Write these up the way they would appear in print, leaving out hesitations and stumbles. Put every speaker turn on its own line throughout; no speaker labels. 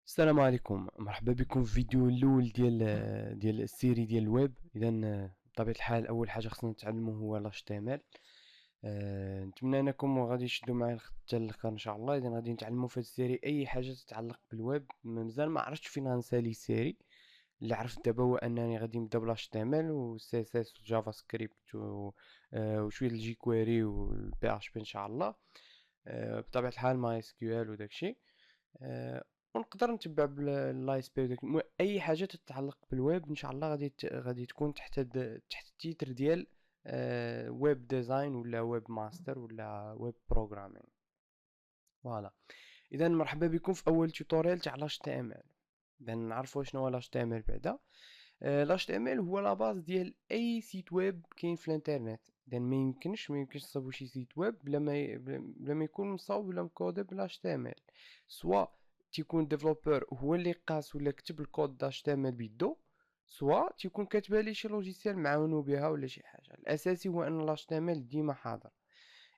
السلام عليكم، مرحبا بكم في فيديو الاول ديال السيري ديال الويب. اذا بطبيعه الحال اول حاجه خصنا نتعلمو هو HTML. نتمنى انكم غادي تشدوا معايا حتى الاخر ان شاء الله. اذا غادي نتعلمو في هاد السيري اي حاجه تتعلق بالويب. مازال ما عرفتش فين غنسالي السيري. اللي عرفت دابا هو انني غادي نبدا بال HTML و CSS و جافا سكريبت وشويه الجي كويري والبي اتش بي ان شاء الله. بطبيعه الحال ماي اس كيو ال وداكشي. ونقدر نتبع باللاي اس بي وداك اي حاجه تتعلق بالويب ان شاء الله غادي تكون تحت التيتر ديال ويب ديزاين ولا ويب ماستر ولا ويب بروغرامينغ. فوالا. اذا مرحبا بكم في اول توتوريال تاع HTML. اذا نعرفوا شنو هو HTML بعدا. HTML هو لا باز ديال اي سيت ويب كاين في الانترنت. اذا ما يمكنش تصاوبوا شي سيت ويب بلا ما يكون مصاوب ولا مكودي بال HTML. سواء تيكون ديفلوبر هو اللي قاس ولا كتب الكود د HTML بيدو، سواء تيكون كاتبها ليه شي لوجيسيال معاونو بها ولا شي حاجه. الاساسي هو ان HTML ديما حاضر.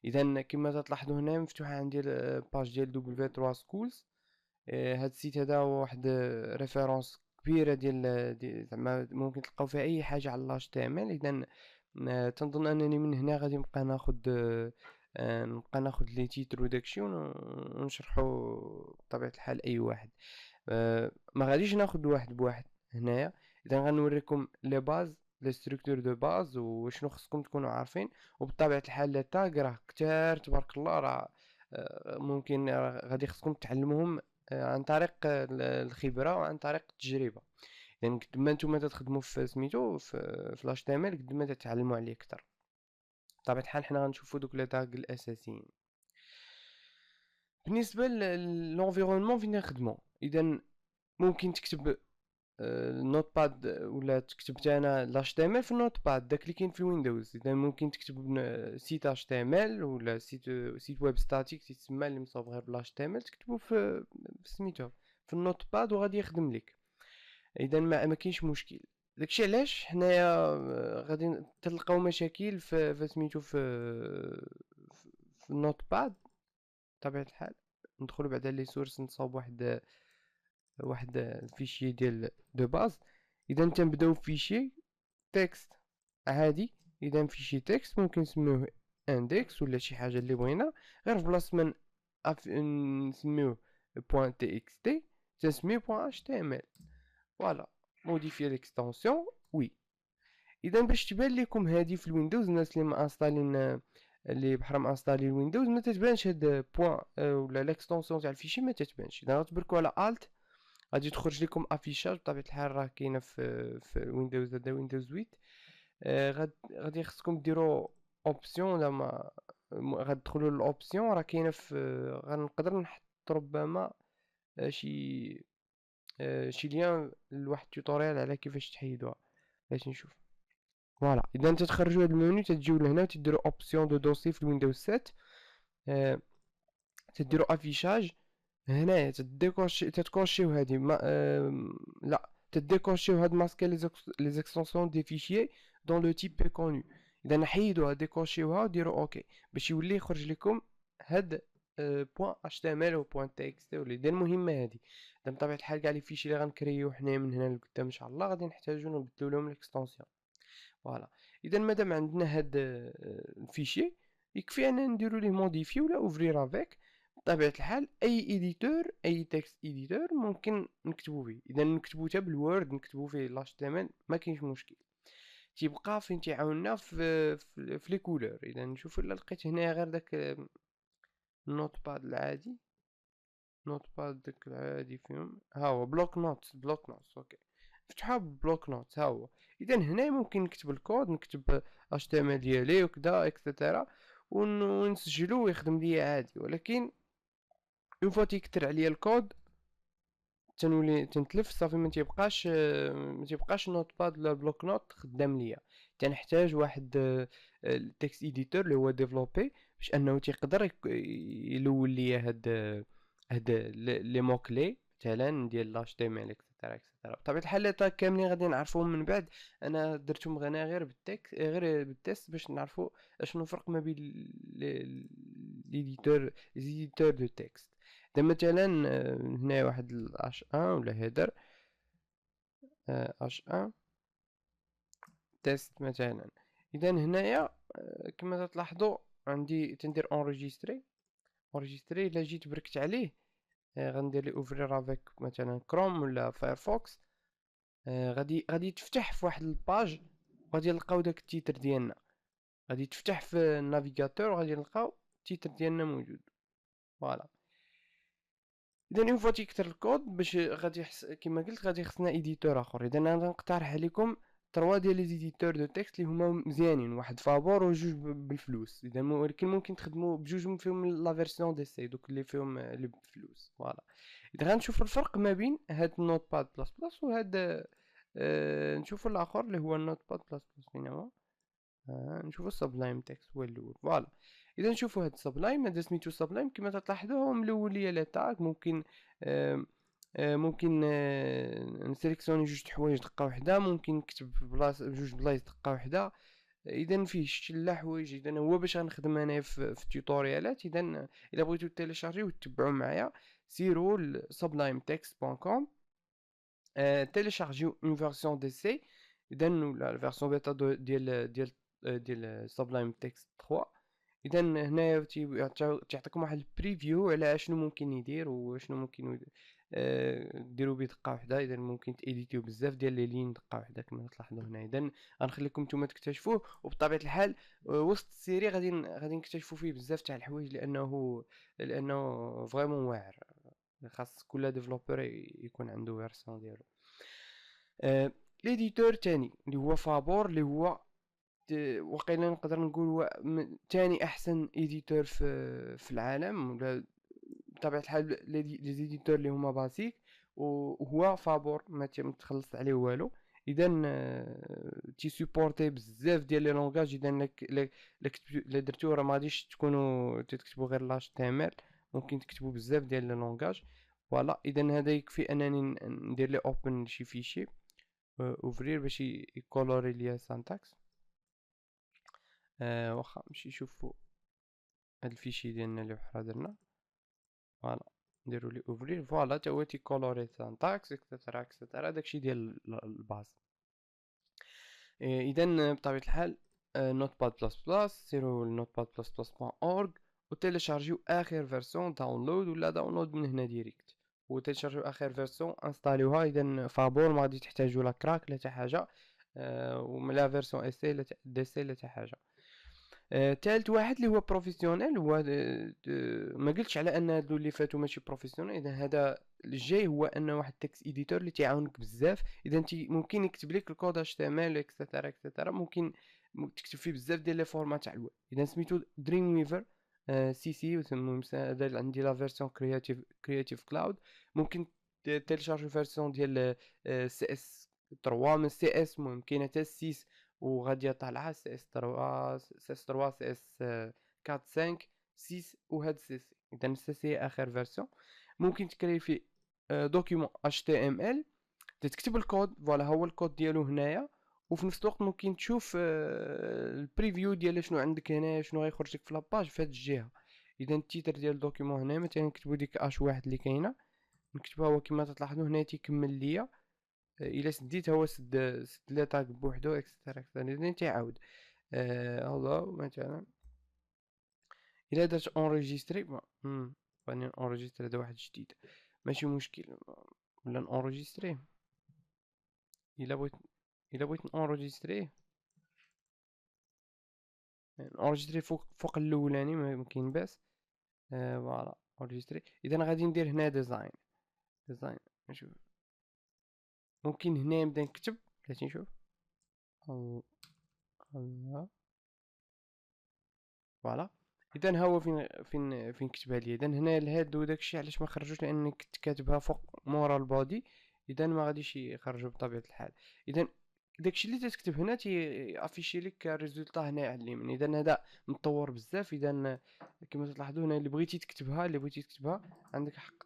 اذا كما تلاحظوا هنا مفتوحه عندي الباج ديال W3 سكولز. هاد السيت هذا هو واحد ريفيرونس كبيره زعما ممكن تلقاو فيها اي حاجه على HTML. اذا تنظن انني من هنا غادي نبقى ناخد لي تيتر وداكشي ونشرحو بطبيعه الحال اي واحد. ما غاديش ناخد واحد بواحد هنايا. اذا غنوريكم لي باز، لي ستركتور دو باز وشنو خصكم تكونوا عارفين. وبطبيعه الحال لي تاغ راه كتار تبارك الله. راه ممكن غادي خصكم تعلموهم عن طريق الخبره وعن طريق التجربه. يعني قد ما نتوما تخدموا في سميتو في لاش تي ام ال قد ما تتعلموا عليه اكثر. بطبيعه الحال حنا غنشوفوا دوك لي تاغ الاساسيين. بالنسبه للانفيرونمون فين نخدمو، اذا ممكن تكتب النوت باد ولا كتبت انا لاش تي ام ال في النوت باد داك اللي كاين في الويندوز. اذا ممكن تكتب سيت اش تي ام ال ولا سيت ويب ستاتيك تسمى اللي مصوب غير بلاش تي ام ال تكتبو في سميتو في النوت باد وغادي يخدم لك. اذا ما كاينش مشكل. داكشي علاش حنايا غادي تلقاو مشاكل في سميتو في النوت باد. بطبيعه الحال ندخلوا بعدا لي سورس نصاوب واحد الفيشي ديال دو باز. اذا تنبداو فيشي تكست عادي. اذا فيشي تكست ممكن نسميوه اندكس ولا شي حاجه اللي بغينا. غير في بلاصه من نسميوه بوان تي اكس تي تنسميه بوان اش تي ام ال. فوالا. موديفيي ليكستونسيون وي. اذا باش تبان لكم هادي في الويندوز، الناس اللي ما انستالين اللي بحال ما انستالي الويندوز ما تتبانش هاد بوان ولا ليكستونسيون تاع الفيشي ما تتبانش. اذا غتبركوا على الت غادي تخرج لكم افيشاج. بطبيعه الحال راه كاينه في ويندوز هذا ويندوز 8. غادي خصكم ديروا اوبسيون. ولا ما غتدخلوا للاوبسيون راه كاينه في غنقدر نحط ربما شي ليان لواحد التوتوريال على كيفاش تحيدوها. باش نشوف. فوالا. اذا انت تخرجوا هذا المنيو تجيو لهنا وتديروا اوبسيون دو دوسي في الويندوز 7. تديروا افيشاج. هنايا تتكونشيو هادي ما لا تديكونشيو هاد ماسكي لي زيكستنسيون دي فيشيي دون لو تيب كونو. اذا نحيدوها ديكونشيوها وديروا اوكي باش يولي يخرج لكم هاد بوان اش تي ام ال و بوان تي اكس تي واللي دير المهمه هادي. اذا بطبيعه الحال كاع لي فيشي اللي غنكريو حنايا من هنا لقدام ان شاء الله غادي نحتاجو نبدلو لهم ليكستنسيون. فوالا. اذا مادام عندنا هاد الفيشي يكفي اننا نديرو ليه موديفي ولا اوفرير افيك. بطبيعه الحال اي ايديتور اي تكست ايديتور ممكن نكتبو فيه. اذا نكتبو حتى بالوورد نكتبو فيه لاش تي ام ال ما كاينش مشكل. تيبقى فين تيعاوننا في لي كولور. اذا نشوف الا لقيت هنا غير داك النوت باد العادي. نوت باد داك العادي فيهم ها هو بلوك نوتس اوكي. فتحها بلوك نوت ها هو. اذا هنا ممكن نكتب الكود نكتب اش تي ام ال ديالي وكذا اكسيتيرا ونسجلو ويخدم ليا عادي. ولكن اون فوا تيكتر عليا الكود تنولي تنتلف صافي ما تيبقاش النوت باد ولا البلوك نوت خدام ليا. تنحتاج واحد التكست ايديتور اللي هو ديفلوبي باش انه تيقدر يلول ليا هاد لي مو كلي مثلا ديال لاش تي ام ال اكسيتيرا اكسيتيرا. بطبيعه الحال لي تاك كاملين غادي نعرفوهم من بعد. انا درتهم غير غير بالتيست باش نعرفوا شنو الفرق ما بين ليديتور دو تكست. إذا مثلا هنا واحد اش ان ولا هيدر اش ان تيست مثلا. اذا هنايا كما تلاحظوا عندي تندير اونريجستري. اونريجستري الا جيت بركت عليه غندير لي اوفرير افيك مثلا كروم ولا فايرفوكس. غادي تفتح في واحد الباج وغادي نلقاو داك التيتر ديالنا. غادي تفتح في النافيغاتور وغادي نلقاو التيتر ديالنا موجود. فوالا. اذا اون فوا تيكتر الكود باش غادي كما قلت غادي خصنا ايديتور اخر. اذا انا نقترح عليكم تروا ديال لي زيديتور دو تكست اللي هما مزيانين، واحد فابور وجوج بالفلوس. اذا ولكن ممكن تخدموا بجوج فيهم لا فيرسيون دي سي دوك اللي فيهم اللي بفلوس. فوالا. اذا غنشوفوا الفرق ما بين هاد النوت باد بلس بلس وهاد نشوفوا الاخر اللي هو النوت باد بلس بلس. فين هو؟ نشوفوا سبلايم تكست هو الاول. فوالا. اذا نشوفوا هاد سبلايم، هذا سميتو سبلايم كما تلاحظوا هو ملوليه لي تاغ. ممكن ممكن نسيليكسيوني جوج حوايج دقه وحده، ممكن نكتب بلاصه جوج بلايص دقه وحده. اذا فيه شتي حوايج. اذا هو باش غنخدم انا في التيوتوريالات. اذا الا بغيتو تيليشارجيو وتتبعوا معايا سيروا sublimetext.com، télécharger une version d'essai. اذا ولا الفيرسيون بيتا ديال سبلايم تكست 3. اذا هنايا تيعطيكم واحد البريفيو على شنو ممكن يدير وشنو ممكن ديروا به دقه واحده. اذا ممكن تيديتيو بزاف ديال لي لين دقه واحده كما تلاحظوا هنا. اذا غنخليكم نتوما تكتشفوه، وبطبيعه الحال وسط السيري غادي نكتشفوا فيه بزاف تاع الحوايج لانه فريمون واعر. خاص كل ديفلوبر يكون عنده فيرسيون ديالو. ليديتور تاني اللي هو فابور، اللي هو وقيلا نقدر نقول هو تاني احسن ايديتور في العالم. ولا بطبيعه الحال لي زيديتور اللي هما باسيك، وهو فابور ما تخلص عليه والو. اذا تي سيبورتي بزاف ديال لي لونغاج. اذا لا درتو راه ما غاديش تكونوا تكتبوا غير لاش تي ام ال، ممكن تكتبوا بزاف ديال لي لونغاج. فوالا. اذا هذا يكفي انني ندير لي اوبن شي فيشي اوفرير باش يكولوري ليا سانتاكس. واخا نمشي نشوفو هاد الفيشي ديالنا اللي بحال درنا. فوالا. نديرو لي اوفرير. فوالا تا هو تيكولوري سانتاكس اكسترا اكسترا داكشي ديال الباز. اذا بطبيعة الحال نوت باد بلس بلس سيرو نوت باد بلس بلس بوان اورغ وتيليشارجيو اخر فيرسيون داونلود ولا داونلود من هنا ديريكت. وتيليشارجيو اخر فيرسيون انستاليوها. اذا فابور ما غادي تحتاجوا لا كراك لا حتى حاجه، ولا فيرسيون اس لا دي سي لا حتى حاجه. تالت واحد اللي هو بروفيسيونيل. هو ما قلتش على ان هادو اللي فاتوا ماشي بروفيسيونيل. اذا هذا الجاي هو ان واحد تكست اديتور اللي تيعاونك بزاف. اذا انت ممكن يكتب لك الكود اش تي ام ال اكسترا اكسترا. ممكن تكتب فيه بزاف ديال لي فورمات تاع الويب. اذا سميتو دريم ويفر سي سي. هذا عندي لا فيرسيون كرياتيف كلاود. ممكن تيليشارجي فيرسيون ديال سي اس 3 من سي اس. المهم كاينه حتى 6 وغادي طالعه سي اس 3 سي اس 3 سي اس 4 5 6 وهاد سي سي. اذا سي سي اخر فيرسيون. ممكن تكري فيه دوكيومون اتش تي ام ال تكتب الكود. فوالا هو الكود ديالو هنايا. وفي نفس الوقت ممكن تشوف البريفيو ديال شنو عندك هنا، شنو غيخرج لك في لاباج في هاد الجهه. اذا التيتر ديال الدوكيومون هنا مثلا نكتبو ديك اش واحد اللي كاينه، نكتبها هو كما تلاحظوا هنا تيكمل ليا. الا سديت هو سد لي طاق بوحدو اكسترا اكسترا. اذا تيعاود الله مثلا. الا درت اونريجيستري باني اونريجيستري هذا واحد جديد ماشي مشكل. ولا نونريجيستريه. الا بغيت نونريجيستريه اونريجيستري فوق الاولاني ما كاين باس. فوالا اونريجيستري. اذا غادي ندير هنا ديزاين نشوف. ممكن هنا نبدا نكتب بلاتي نشوف. الله. فوالا. اذا ها هو فين كتبها لي. اذا هنا الهاد وداكشي علاش ما خرجوش لان كنت كاتبها فوق مورا البودي. اذا ما غاديش يخرجوا بطبيعه الحال. اذا داكشي اللي تكتب هنا افيشي لك الريزولطا هنا على اليمين. اذا هذا مطور بزاف. اذا كما تلاحظوا هنا اللي بغيتي تكتبها عندك حق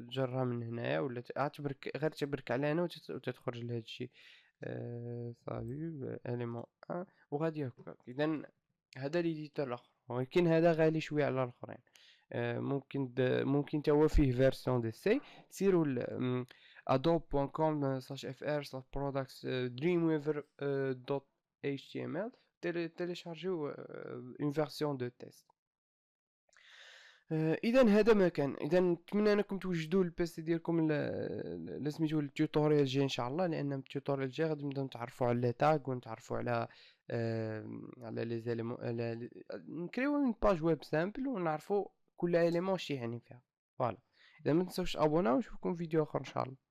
تجرها من هنايا ولا تبرك غير تبرك على هنا وتتخرج لهذا الشيء. صافي اليمون 1 وغادي هكا. اذا هذا ليديتور الاخر ولكن هذا غالي شويه على الاخرين. ممكن تا هو فيه فيرسيون دي سي. تسيروا adobe.com/fr/products dreamweaver .html téléchargيو اون فيرسيون دو تيست. اذا هذا ما كان. اذا نتمنى انكم توجدوا البيسي ديالكم سميتو التيوتوريال الجاي ان شاء الله، لان التيوتوريال الجاي غادي نبداو نتعرفوا على لي تاغ ونتعرفوا على لي زيليمون، نكريو اون باج ويب سامبل ونعرفوا كل اليمون شي يعني فيها. فوالا، اذا ما تنساوش ابونا ونشوفكم في فيديو اخر ان شاء الله.